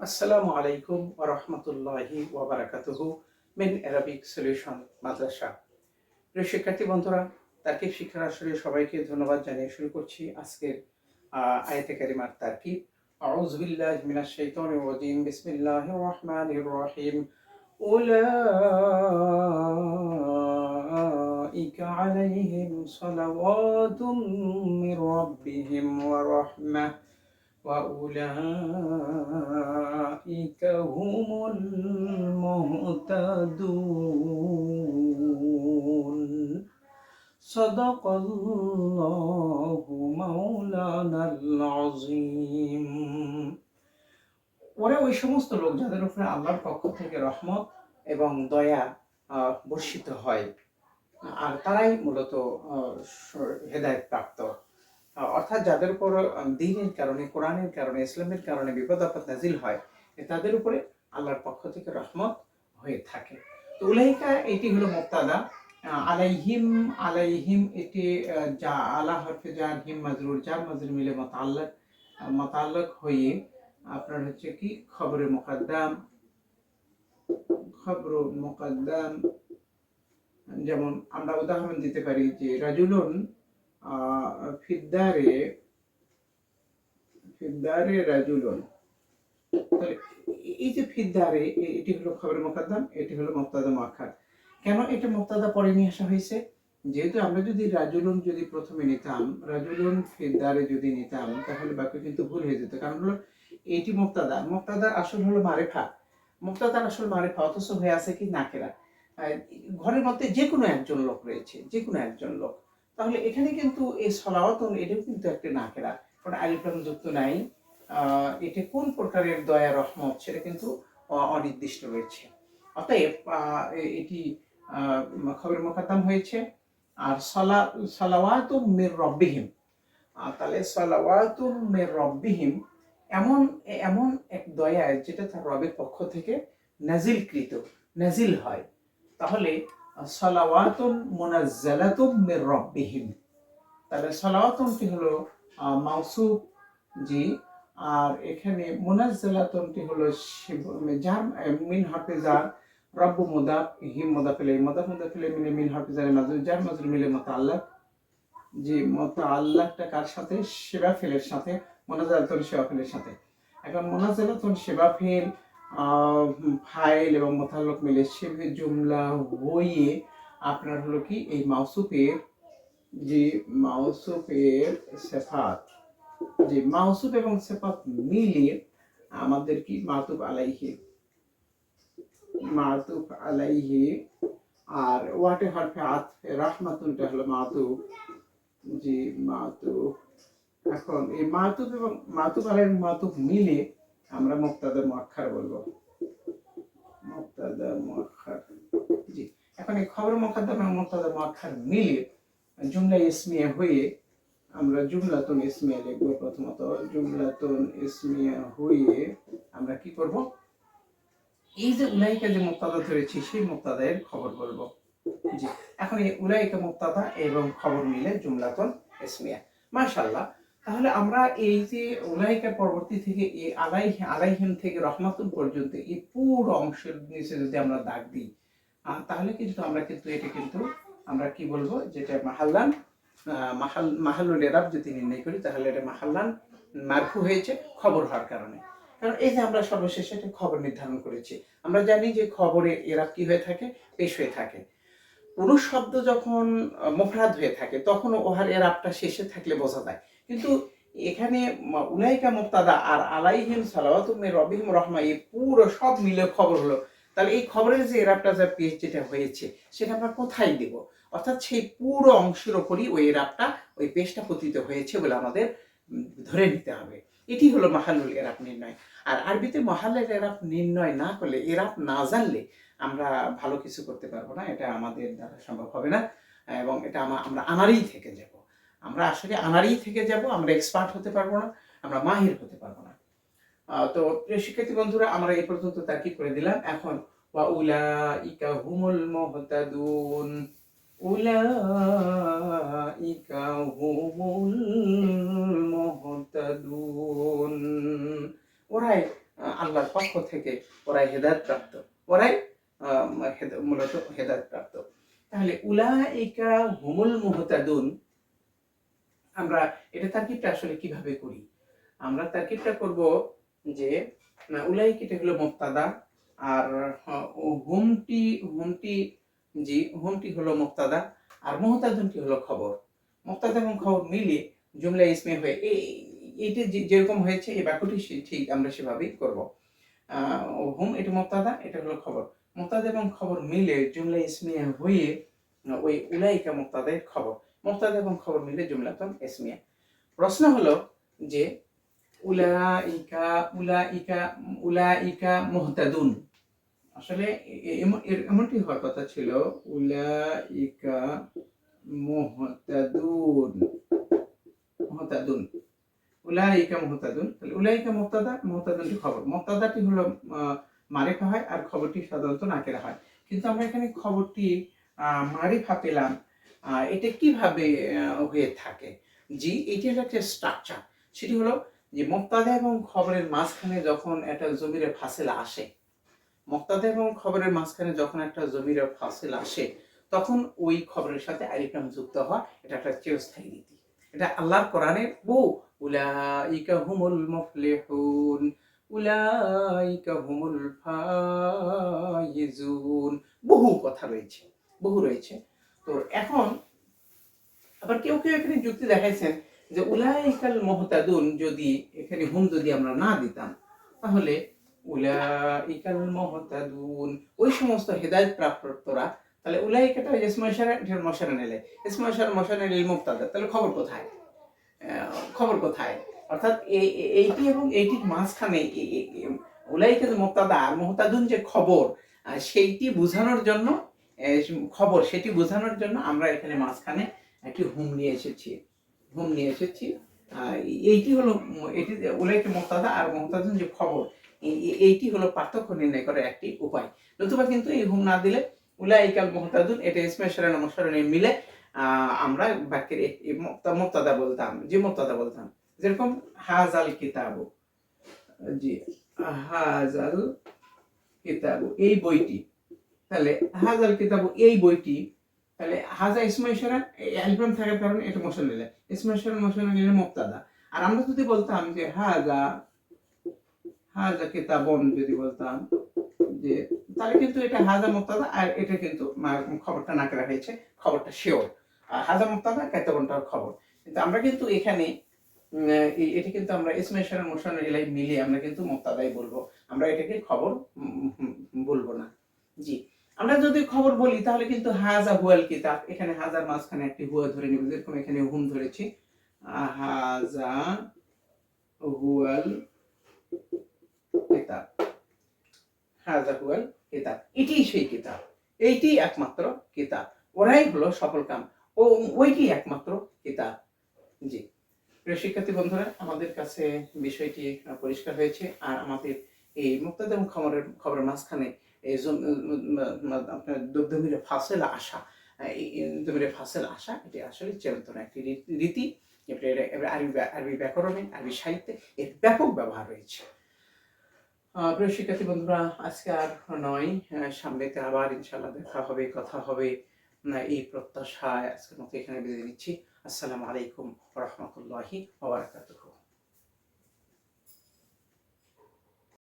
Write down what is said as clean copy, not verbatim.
আসসালামু আলাইকুম ওয়া রাহমাতুল্লাহি ওয়া বারাকাতুহু মিন অ্যারাবিক সলিউশন মাদ্রাসা। প্রিয় শিক্ষার্থী বন্ধুরা, তারকিব শিক্ষার আসরে সবাইকে ধন্যবাদ জানিয়ে শুরু করছি আজকের আয়াতে কারিমার তারকিব। আউযু বিল্লাহি মিনাশ শাইতানির রাজিম। বিসমিল্লাহির রহমানির রহিম। উলাইকা আলাইহিম সালাওয়াতুম মির রাব্বিহিম ওয়া রাহমাহ وأولئك هم المهتدون صدق الله مولانا العظيم। ওরা ওই সমস্ত লোক যাদের উপরে আল্লাহর পক্ষ থেকে রহমত এবং দয়া বর্ষিত হয়, আর তারাই মূলত হেদায়েত প্রাপ্ত। অর্থাৎ যাদের উপর দ্বীনের কারণে, কোরআনের কারণে, ইসলামের কারণে বিপদ আপদ নাজিল হয়, তাদের উপরে আল্লাহর পক্ষ থেকে রহমত হয়ে থাকে। তো উলাইকা এটি হলো মুবতাদা। আলাইহিম, আলাইহিম এটি যা আলা হরফে জার, হিম মাজরুর, জার মাজরুর মিলে মুতাআল্লিক হয়ে আপনার হচ্ছে কি খবরে মুকদ্দাম, খবরু মুকদ্দাম। যেমন আমরা উদাহরণ দিতে পারি যে রাজুলুন ফিদ্দারে, ফিদ্দারে রাজুলুন। তাহলে এই যে ফিদ্দারে, এটি হলো খবরে মুকদ্দাম, এটি হলো মুবতাদা মুআক্খার। কেন এটা মুবতাদা পরে নিয়ে আসা হয়েছে? যেহেতু আমরা যদি রাজুলুন যদি প্রথমে নিতাম, রাজুলুন ফিদ্দারে যদি নিতাম, তাহলে বাক্য কিন্তু ভুল হয়ে যেত। কারণ হলো এটি মুবতাদা, মুবতাদার আসল হলো মারিফা, মুবতাদার আসল মারিফা, অথচ হয়ে আছে কি নাকেরা। ঘরের মধ্যে যে কোনো একজন লোক রয়েছে, যে কোনো একজন লোক। তাহলে এখানে কিন্তু এই সলাওয়াতুন এটাও কিন্তু একটা নাকেরা, কারণ আলিফ লাম যুক্ত নাই। এটা কোন প্রকারের দয়া রহমত সেটা কিন্তু অনির্দিষ্ট রয়েছে। অতএব এটি খবর মুকদ্দাম হয়েছে। আর সালাওয়াতুম মির রব্বিহিম, তাহলে সালাওয়াতুম মির রব্বিহিম এমন এমন এক দয়া যেটা তার রবের পক্ষ থেকে নাজিলকৃত, নাজিল হয়। তাহলে সালাওয়াতুন মুনাজ্জালাতুম মির রব্বিহিম, তাহলে সালাওয়াতুনটি হলো মাউসুফ, জি। আর এখানে মুনাজ্জালাতুনটি হলো জার, মিন হরফে জার, রব্বু মুদাফ, হিম মুদাফ ইলাইহি, মুদাফ মুদাফ ইলাইহি মিলে মিন হরফে জার মাজরুর, জার মাজরুর মিলে মুতাআল্লাক, জি। মুতাআল্লাকটা কার সাথে? সেবা ফেলের সাথে, মুনাজ্জালাতুন সেবা ফেলের সাথে। এখন মুনাজ্জালাতুন সেবা ফেল, ফাইল এবং মুতাআল্লিক মিলে শিবহে জুমলা হয়ে আপনার হলো কি এই মাউসুফের, যে মাউসুফের সিফাত, যে মাউসুফ এবং সিফাত মিলিয়ে আমাদের কি মাতুফ আলাইহি, মাতুফ আলাইহি। আর ওয়াটে হরফে আতফে রাহমাতুনটা হলো মাতুফ, জি মাতুফ। এখন এই মাতুফ এবং মাতুফ আলাইহি মাতুফ মিলে আমরা মুবতাদা মুআক্খার বলবো, মুবতাদা মুআক্খার, জি। এখন এই খবর মুকদ্দাম এবং মুবতাদা মুআক্খার মিলে জুমলা ইসমিয়া হয়ে আমরা জুমলাতুন ইসমিয়া লিখবো। প্রথমত জুমলাতুন ইসমিয়া হয়ে আমরা কি করব? এই যে উলাইকা যে মুবতাদা ধরেছি সেই মুবতাদের খবর বলবো, জি। এখন এই উলাইকা মুবতাদা এবং খবর মিলে জুমলাতুন ইসমিয়া, মাশাআল্লাহ। তাহলে আমরা এই যে উলাইকার পরবর্তী থেকে এই আলাইহিম থেকে রহমাতুন পর্যন্ত এই পুরো অংশের নিচে যদি আমরা দাগ দিই, তাহলে কিন্তু আমরা কিন্তু এটা কিন্তু আমরা কি বলবো, যেটা মাহাল্লান, মাহাল্লুল ইরাব যদি নির্ণয় করি, তাহলে এটা মাহাল্লান মারফু হয়েছে খবর হওয়ার কারণে। কারণ এই যে আমরা সর্বশেষে একটা খবর নির্ধারণ করেছি, আমরা জানি যে খবরে ইরাব কি হয়ে থাকে? পেশ হয়ে থাকে। পুরুষ শব্দ যখন মুফরাদ হয়ে থাকে তখন ওহার ইরাবটা শেষে থাকলে বোঝা যায়। কিন্তু এখানে উলাইকা মুবতাদা আর আলাইহিম সালাওয়াতুম মির রাব্বিহিম রাহমা, এই পুরো সব মিলে খবর হলো। তাহলে এই খবরের যে ইরাবটা, যে পেশ যেটা হয়েছে, সেটা আমরা কোথায় দেব? অর্থাৎ সেই পুরো অংশের উপরই ওই ইরাবটা, ওই পেশটা পতিত হয়েছে বলে আমাদের ধরে নিতে হবে। এটি হলো মাহাল্লুল ইরাব নির্ণয়। আর আরবিতে মাহাল্লুল ইরাব নির্ণয় না করলে, ইরাব না জানলে আমরা ভালো কিছু করতে পারবো না, এটা আমাদের দ্বারা সম্ভব হবে না। এবং এটা আমরা আনারেই থেকে যাব, আমরা আসলে আনারেই থেকে যাব, আমরা এক্সপার্ট হতে পারবো না, আমরা মাহির হতে পারবো না। তো প্রিয় শিক্ষার্থী বন্ধুরা, আমরা এই পর্যন্ত তাকিদ করে দিলাম। এখন ওয়া উলাইকা হুমুল মুহতাদুন, উলাইকা হুমুল মুহতাদুন, ওরাই আল্লাহর পক্ষ থেকে ওরাই হেদায়েত প্রাপ্ত, ওরাই মূলত হেদায়েত প্রাপ্ত। তাহলে উলাইকা হুমুল মুহতাদুন, আমরা এটা তারকিবটা আসলে কিভাবে করি? আমরা তারকিবটা করব যে উলাইকা এটা হলো মুবতাদা, আর হুমটি হুমটি জি হুমটি হলো মুবতাদা, আর মুহতাদুনটি হলো খবর। মুবতাদা এবং খবর মিলিয়ে জুমলা ইসমে হয়ে এইটা যেরকম হয়েছে এই বাক্যটি ঠিক আমরা সেভাবেই করব। হুম এটা মুবতাদা, এটা হলো খবর। মুবতাদা এবং খবর মিলে জুমলা ইসমিয়া হয়ে ওই উলাইকা মুবতাদার খবর, মুবতাদা এবং খবর মিলে জুমলাতুন ইসমিয়া। প্রশ্ন হলো যে উলাইকা উলাইকা উলাইকা মুহতাদুন, আসলে এমনটি হওয়ার কথা ছিল উলাইকা মুহতাদুন, মুহতাদুন, উলাইকা মুহতাদুন। তাহলে উলাইকা মুবতাদা, মুহতাদুনটি খবর। মুবতাদাটি হলো মারিফা হয় আর খবরটি সাধারণত নাকিরা হয়। কিন্তু আমরা এখানে খবরটি মারিফা পেলাম, এটা কিভাবে হয়ে থাকে? জি, এটি হলো একটা স্ট্রাকচার। সেটি হলো যে মুবতাদা এবং খবরের মাঝখানে যখন একটা জমিরের ফাসিলা আসে, মুবতাদা এবং খবরের মাঝখানে যখন একটা জমিরের ফাসিল আসে, তখন ওই খবরের সাথে আলিফ লাম যুক্ত হয়। এটা একটা চিরস্থায়ী রীতি। এটা আল্লাহর কোরআনের উলাইকা হুমুল মুফলিহুন, উলাইকা হুমুল ফাইজুন, বহু কথা রয়েছে, বহু রয়েছে। তো এখন আবার কেউ কেউ এখানে যুক্তি দেখাইছেন যে উলাইকাল মুহতাদুন, যদি এখানে হুম যদি আমরা না দিতাম, তাহলে উলাইকাল মুহতাদুন ওই সমস্ত হেদায়েত প্রাপ্তরা, তাহলে উলাইকাটা ইসমে ইশারা, এটার মশারা নিলে ইসমে ইশারা মশারা নিলে মুবতাদা, তাহলে খবর কোথায়? খবর কোথায়? অর্থাৎ এইটি এবং এইটির মাঝখানে উলাইকা যে মুবতাদা আর মুহতাদুন যে খবর, সেইটি বোঝানোর জন্য খবর সেটি বোঝানোর জন্য আমরা এখানে মাঝখানে একটি হুম নিয়ে এসেছি, হুম নিয়ে এসেছি। এইটি হলো এটি উলাইকা মুবতাদা আর মুহতাদুন যে খবর, এইটি হলো পার্থক্য নির্ণয় করার একটি উপায়। নতুবা কিন্তু এই হুম না দিলে উলাইকাল মুহতাদুন এটা ইসমে ইশারা মশারা মিলে আমরা বাক্যের মুবতাদা বলতাম, যে মুবতাদা বলতাম, যেরকম হাজাল কিতাবু, জি হাজাল কিতাবু এই বইটি, তাহলে হাজাল কিতাবু এই বইটি, তাহলে হাজা ইসমে ইশারা আলিফ লাম থাকার কারণে এটা মশারা নিলে ইসমে ইশারা মশারা নিলে মুবতাদা। আর আমরা যদি বলতাম যে হাজা হাজা কিতাবুন, যদি বলতাম যে, তাহলে কিন্তু এটা হাজা মুবতাদা আর এটা কিন্তু খবরটা নাকরা হয়েছে, খবরটা শিওর। হাজা মুবতাদা কিতাবুনটা খবর। কিন্তু আমরা কিন্তু এখানে এটা কিন্তু আমরা ইসমে ইশারা মুশারা ইলাই মিলিয়ে আমরা কিন্তু মুবতাদাই বলবো, আমরা এটাকে খবর বলবো না। জি, আমরা যদি খবর বলি তাহলে কিন্তু হাজা হুয়াল কিতাব, এখানে হাজার মাঝখানে একটি হুয়া ধরে নিব, যেরকম এখানে হুম ধরেছি, হাজা হুয়াল কিতাব, হাজা হুয়াল কিতাব, এটাই সেই কিতাব, এইটি একমাত্র কিতাব, ওরাই হলো সফল কাম, ও ওইটি একমাত্র কিতাব। জি, প্রিয় শিক্ষার্থী বন্ধুরা, আমাদের কাছে বিষয়টি পরিষ্কার হয়েছে। আর আমাদের এই মুবতাদা এবং খবরের মাঝখানে আপনার দমিরে ফাসিলা আসা, দমিরে ফাসিলা আসা, এটি আসলে চিরন্তন একটি রীতি। আরবি ব্যাকরণে, আরবি সাহিত্যে এর ব্যাপক ব্যবহার রয়েছে। প্রিয় শিক্ষার্থী বন্ধুরা, আজকে আর নয়, সামনেতে আবার ইনশাআল্লাহ দেখা হবে, কথা হবে, এই প্রত্যাশায় আজকের মতো এখানে বিদায় নিচ্ছি। আসসালামু আলাইকুম ওয়া রাহমাতুল্লাহি ওয়া বারাকাতুহু।